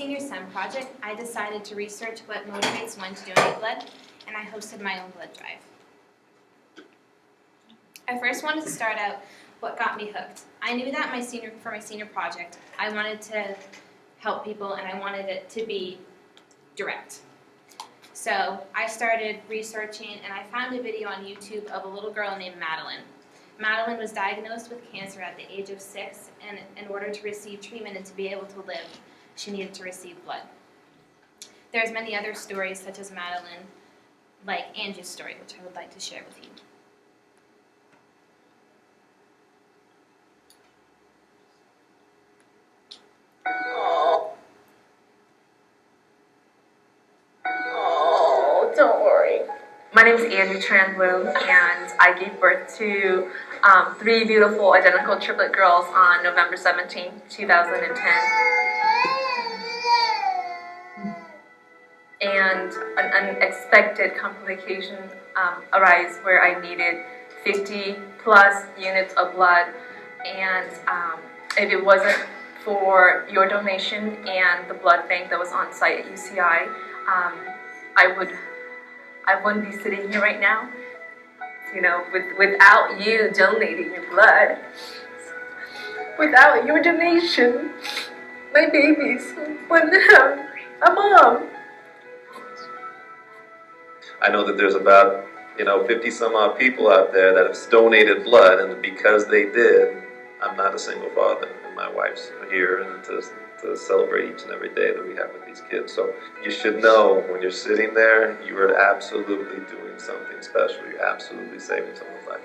senior SEM project, I decided to research what motivates one to donate blood, and I hosted my own blood drive. I first wanted to start out what got me hooked. I knew that for my senior project, I wanted to help people and I wanted it to be direct. So I started researching and I found a video on YouTube of a little girl named Madeline. Madeline was diagnosed with cancer at the age of 6, and in order to receive treatment and to be able to live, she needed to receive blood. There's many other stories such as Madeline, like Angie's story, which I would like to share with you. Oh, don't worry. My name is Angie Tranwoom, and I gave birth to 3 beautiful identical triplet girls on November 17, 2010. And an unexpected complication arose where I needed 50 plus units of blood, and if it wasn't for your donation and the blood bank that was on site at UCI, I wouldn't be sitting here right now, you know, without you donating your blood. Without your donation, my babies wouldn't have a mom. I know that there's about 50 some odd people out there that have donated blood, and because they did, I'm not a single father, and my wife's here and to celebrate each and every day that we have with these kids. So you should know when you're sitting there, you are absolutely doing something special. You're absolutely saving someone's life.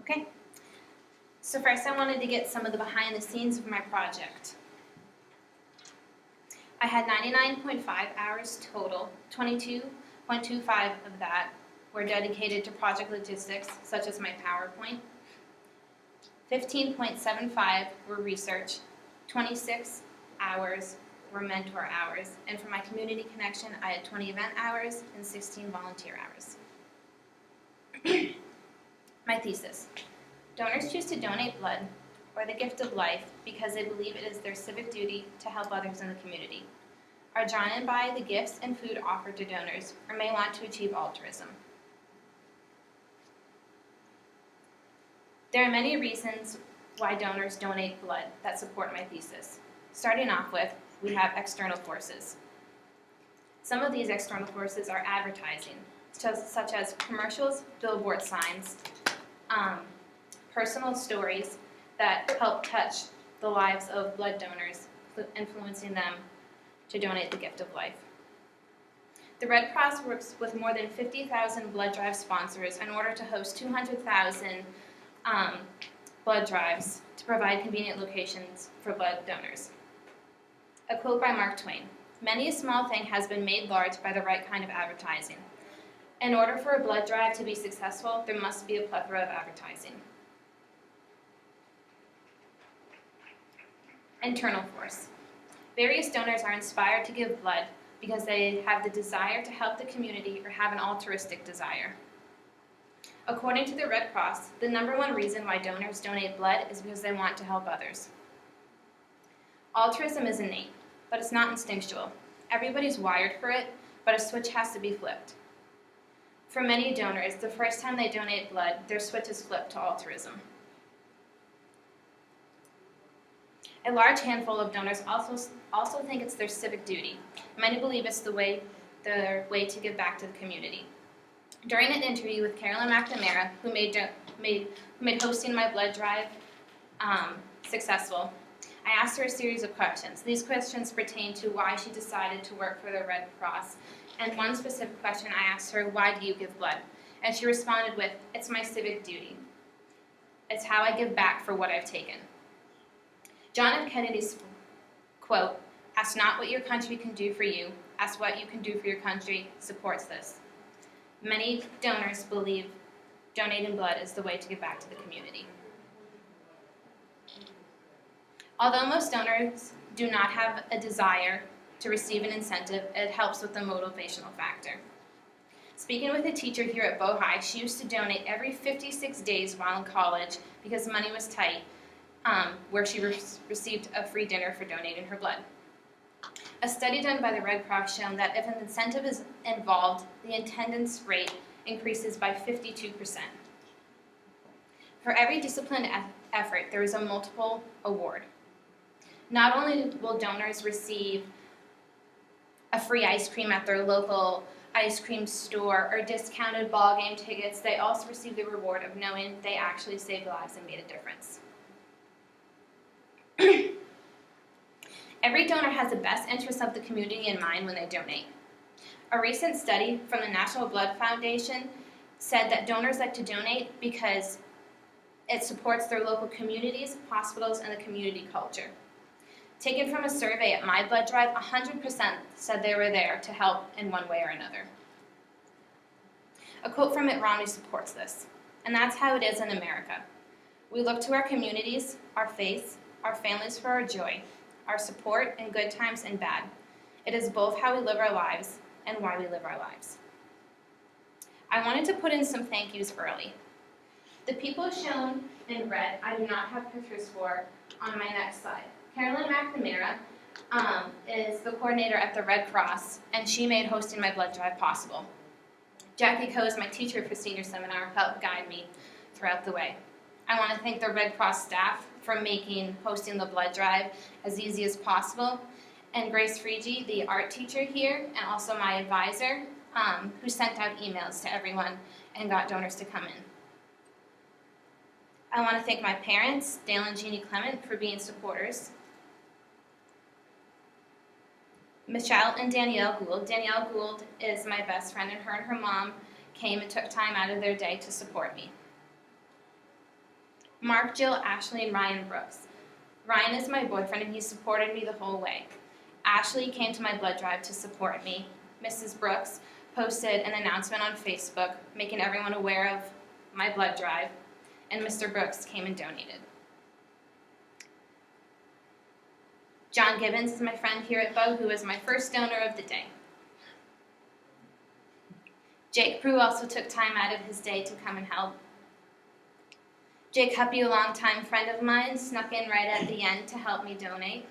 Okay, so first I wanted to get some of the behind the scenes of my project. I had 99.5 hours total. 22.25 of that were dedicated to project logistics, such as my PowerPoint. 15.75 were research. 26 hours were mentor hours. And for my community connection, I had 20 event hours and 16 volunteer hours. My thesis. Donors choose to donate blood or the gift of life because they believe it is their civic duty to help others in the community, are drawn in by the gifts and food offered to donors, or may want to achieve altruism. There are many reasons why donors donate blood that support my thesis. Starting off with, we have external forces. Some of these external forces are advertising, such as commercials, billboard signs, personal stories that help touch the lives of blood donors, influencing them to donate the gift of life. The Red Cross works with more than 50,000 blood drive sponsors in order to host 200,000 blood drives to provide convenient locations for blood donors. A quote by Mark Twain: "Many a small thing has been made large by the right kind of advertising. In order for a blood drive to be successful, there must be a plethora of advertising." Internal force. Various donors are inspired to give blood because they have the desire to help the community or have an altruistic desire. According to the Red Cross, the #1 reason why donors donate blood is because they want to help others. Altruism is innate, but it's not instinctual. Everybody's wired for it, but a switch has to be flipped. For many donors, the first time they donate blood, their switch is flipped to altruism. A large handful of donors also think it's their civic duty. Many believe it's their way to give back to the community. During an interview with Carolyn McNamara, who made hosting my blood drive successful, I asked her a series of questions. These questions pertain to why she decided to work for the Red Cross. And one specific question I asked her, "Why do you give blood?" And she responded with, "It's my civic duty. It's how I give back for what I've taken." John F. Kennedy's quote, "Ask not what your country can do for you, ask what you can do for your country," supports this. Many donors believe donating blood is the way to give back to the community. Although most donors do not have a desire to receive an incentive, it helps with the motivational factor. Speaking with a teacher here at Bow High, she used to donate every 56 days while in college because money was tight, where she received a free dinner for donating her blood. A study done by the Red Cross shown that if an incentive is involved, the attendance rate increases by 52%. For every disciplined effort, there is a multiple award. Not only will donors receive a free ice cream at their local ice cream store or discounted ball game tickets, they also receive the reward of knowing they actually saved lives and made a difference. Every donor has the best interests of the community in mind when they donate. A recent study from the National Blood Foundation said that donors like to donate because it supports their local communities, hospitals, and the community culture. Taken from a survey at My Blood Drive, 100% said they were there to help in one way or another. A quote from Mitt Romney supports this, and that's how it is in America. We look to our communities, our faith, our families for our joy, our support in good times and bad. It is both how we live our lives and why we live our lives. I wanted to put in some thank yous early. The people shown in red, I do not have pictures for on my next slide. Carolyn McNamara is the coordinator at the Red Cross, and she made hosting my blood drive possible. Jackie Coe is my teacher for senior seminar, helped guide me throughout the way. I want to thank the Red Cross staff for making hosting the blood drive as easy as possible, and Grace Friege, the art teacher here, and also my advisor, who sent out emails to everyone and got donors to come in. I want to thank my parents, Dale and Jeannie Clement, for being supporters. Michelle and Danielle Gould. Danielle Gould is my best friend, and her mom came and took time out of their day to support me. Mark, Jill, Ashley, and Ryan Brooks. Ryan is my boyfriend, and he supported me the whole way. Ashley came to my blood drive to support me. Mrs. Brooks posted an announcement on Facebook, making everyone aware of my blood drive, and Mr. Brooks came and donated. John Gibbons is my friend here at Bow, who is my first donor of the day. Jake Prue also took time out of his day to come and help. Jake Huppy, a longtime friend of mine, snuck in right at the end to help me donate,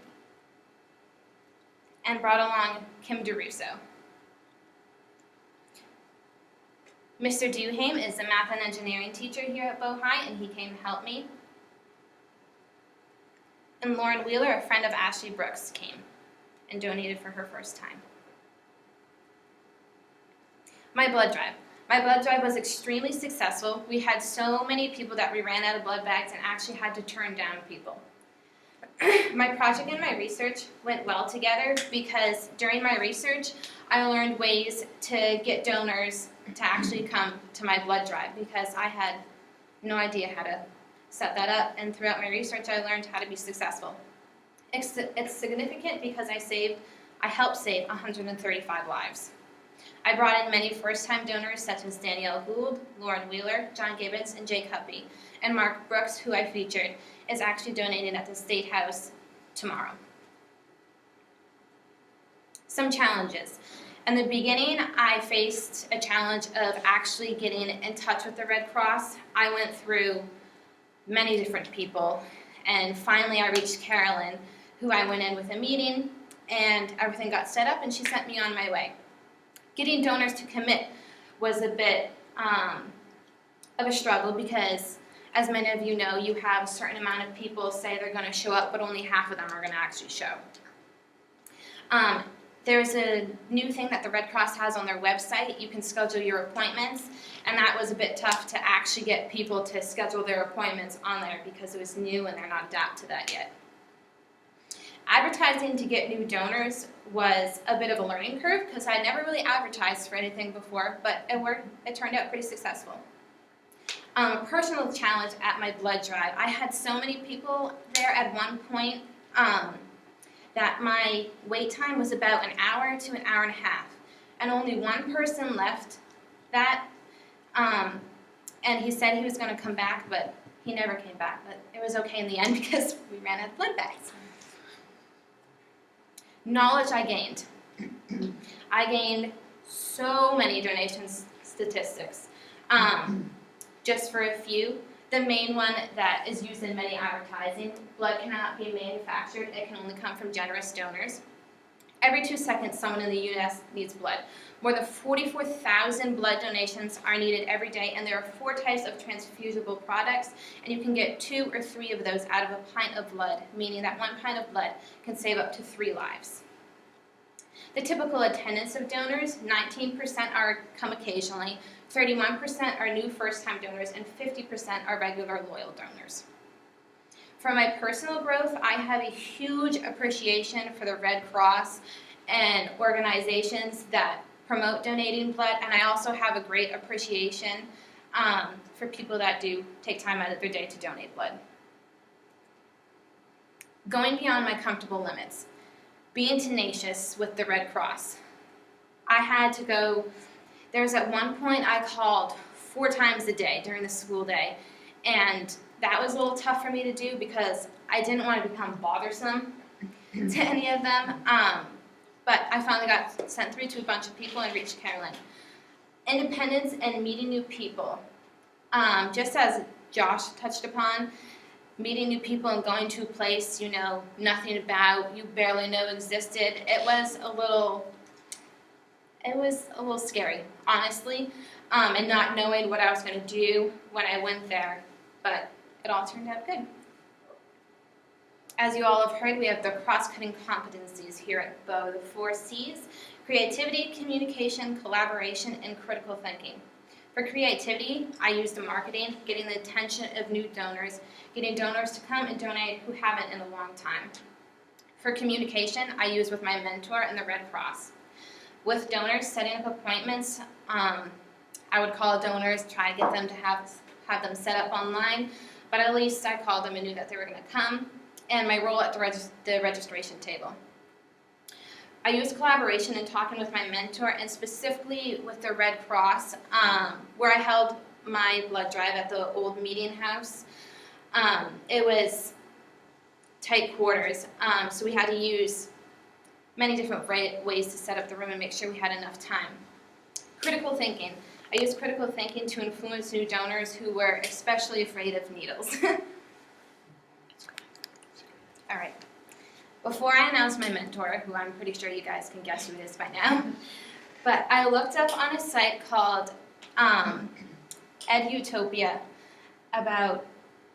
and brought along Kim DeRusso. Mr. Duhame is a math and engineering teacher here at Bow High, and he came to help me. And Lauren Wheeler, a friend of Ashley Brooks, came and donated for her first time. My blood drive. My blood drive was extremely successful. We had so many people that we ran out of blood bags and actually had to turn down people. My project and my research went well together because during my research, I learned ways to get donors to actually come to my blood drive because I had no idea how to set that up, and throughout my research, I learned how to be successful. It's significant because I helped save 135 lives. I brought in many first-time donors such as Danielle Gould, Lauren Wheeler, John Gibbons, and Jake Huppy, and Mark Brooks, who I featured, is actually donating at the State House tomorrow. Some challenges. In the beginning, I faced a challenge of actually getting in touch with the Red Cross. I went through many different people, and finally I reached Carolyn, who I went in with a meeting, and everything got set up, and she sent me on my way. Getting donors to commit was a bit of a struggle because, as many of you know, you have a certain amount of people say they're going to show up, but only half of them are going to actually show. There's a new thing that the Red Cross has on their website. You can schedule your appointments, and that was a bit tough to actually get people to schedule their appointments on there because it was new and they're not adapted to that yet. Advertising to get new donors was a bit of a learning curve because I never really advertised for anything before, but it turned out pretty successful. A personal challenge at my blood drive. I had so many people there at one point that my wait time was about an hour to an hour and a half, and only one person left that, and he said he was going to come back, but he never came back, but it was okay in the end because we ran out of blood bags. Knowledge I gained. I gained so many donations statistics. Just for a few, the main one that is used in many advertising, blood cannot be manufactured, it can only come from generous donors. Every 2 seconds, someone in the U.S. needs blood. More than 44,000 blood donations are needed every day, and there are 4 types of transfusible products, and you can get 2 or 3 of those out of a pint of blood, meaning that 1 pint of blood can save up to 3 lives. The typical attendance of donors, 19% come occasionally, 31% are new first-time donors, and 50% are regular loyal donors. For my personal growth, I have a huge appreciation for the Red Cross and organizations that promote donating blood, and I also have a great appreciation for people that do take time out of their day to donate blood. Going beyond my comfortable limits, being tenacious with the Red Cross. I had to go, there's at one point I called 4 times a day during the school day, and that was a little tough for me to do because I didn't want to become bothersome to any of them. But I finally got sent through to a bunch of people and reached Clement. Independence and meeting new people. Just as Josh touched upon, meeting new people and going to a place you know nothing about, you barely know existed, it was a little scary, honestly, and not knowing what I was going to do when I went there. But it all turned out good. As you all have heard, we have the cross-cutting competencies here at BOW, the 4 C's: creativity, communication, collaboration, and critical thinking. For creativity, I use the marketing, getting the attention of new donors, getting donors to come and donate who haven't in a long time. For communication, I use with my mentor and the Red Cross. With donors, setting up appointments, I would call donors, try to get them to have them set up online, but at least I called them and knew that they were going to come, and my role at the registration table. I used collaboration in talking with my mentor, and specifically with the Red Cross, where I held my blood drive at the old meeting house. It was tight quarters, so we had to use many different ways to set up the room and make sure we had enough time. Critical thinking. I used critical thinking to influence new donors who were especially afraid of needles. All right. Before I announce my mentor, who I'm pretty sure you guys can guess who it is by now, but I looked up on a site called EdUtopia about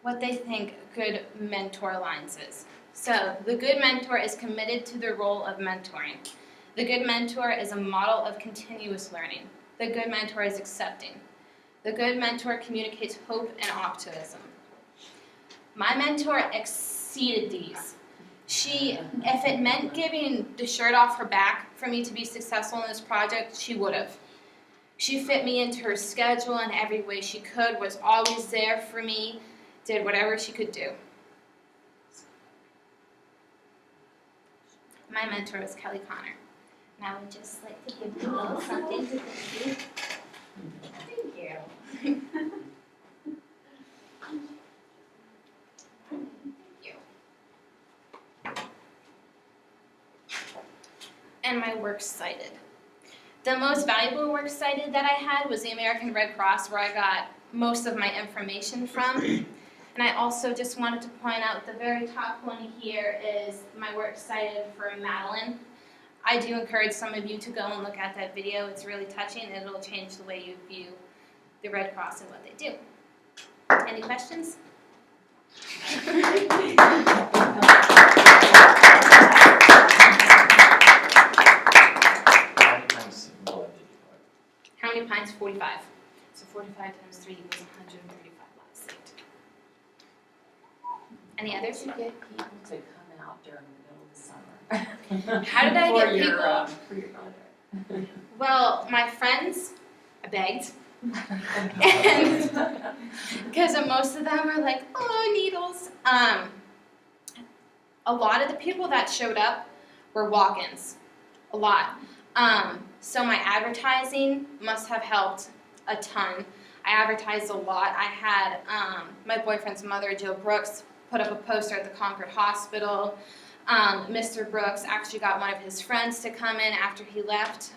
what they think good mentor lines is. So, the good mentor is committed to the role of mentoring. The good mentor is a model of continuous learning. The good mentor is accepting. The good mentor communicates hope and optimism. My mentor exceeded these. If it meant giving the shirt off her back for me to be successful in this project, she would have. She fit me into her schedule in every way she could, was always there for me, did whatever she could do. My mentor was Kelly Connor. And I would just like to give you a little something to thank you. Thank you. And my works cited. The most valuable works cited that I had was the American Red Cross, where I got most of my information from. And I also just wanted to point out the very top one here is my works cited for Madeline. I do encourage some of you to go and look at that video. It's really touching, and it'll change the way you view the Red Cross and what they do. Any questions? How many pints? 45. So 45 times 3 equals 135 lives saved. Any others? How did you get people to come out during the middle of the summer? How did I get people? For your brother. Well, my friends, I begged. And because most of them were like, oh, needles. A lot of the people that showed up were walk-ins. A lot. So my advertising must have helped a ton. I advertised a lot. I had my boyfriend's mother, Jill Brooks, put up a poster at the Concord Hospital. Mr. Brooks actually got one of his friends to come in after he left.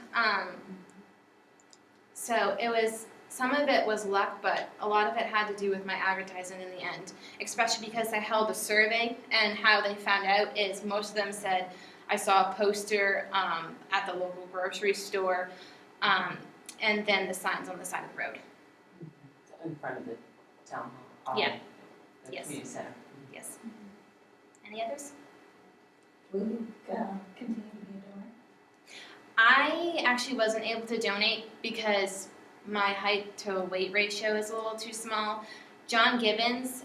So it was, some of it was luck, but a lot of it had to do with my advertising in the end, especially because I held a survey, and how they found out is most of them said, I saw a poster at the local grocery store, and then the signs on the side of the road. In front of the town hall. Yeah. The Yes. community center. Yes. Any others? Will you continue to be a donor? I actually wasn't able to donate because my height to weight ratio is a little too small. John Gibbons,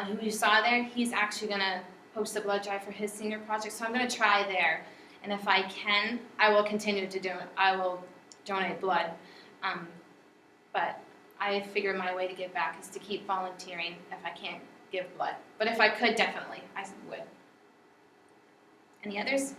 who you saw there, he's actually going to host a blood drive for his senior project, so I'm going to try there. And if I can, I will continue to I will donate blood. But I figure my way to give back is to keep volunteering if I can't give blood. But if I could, definitely, I would. Any others?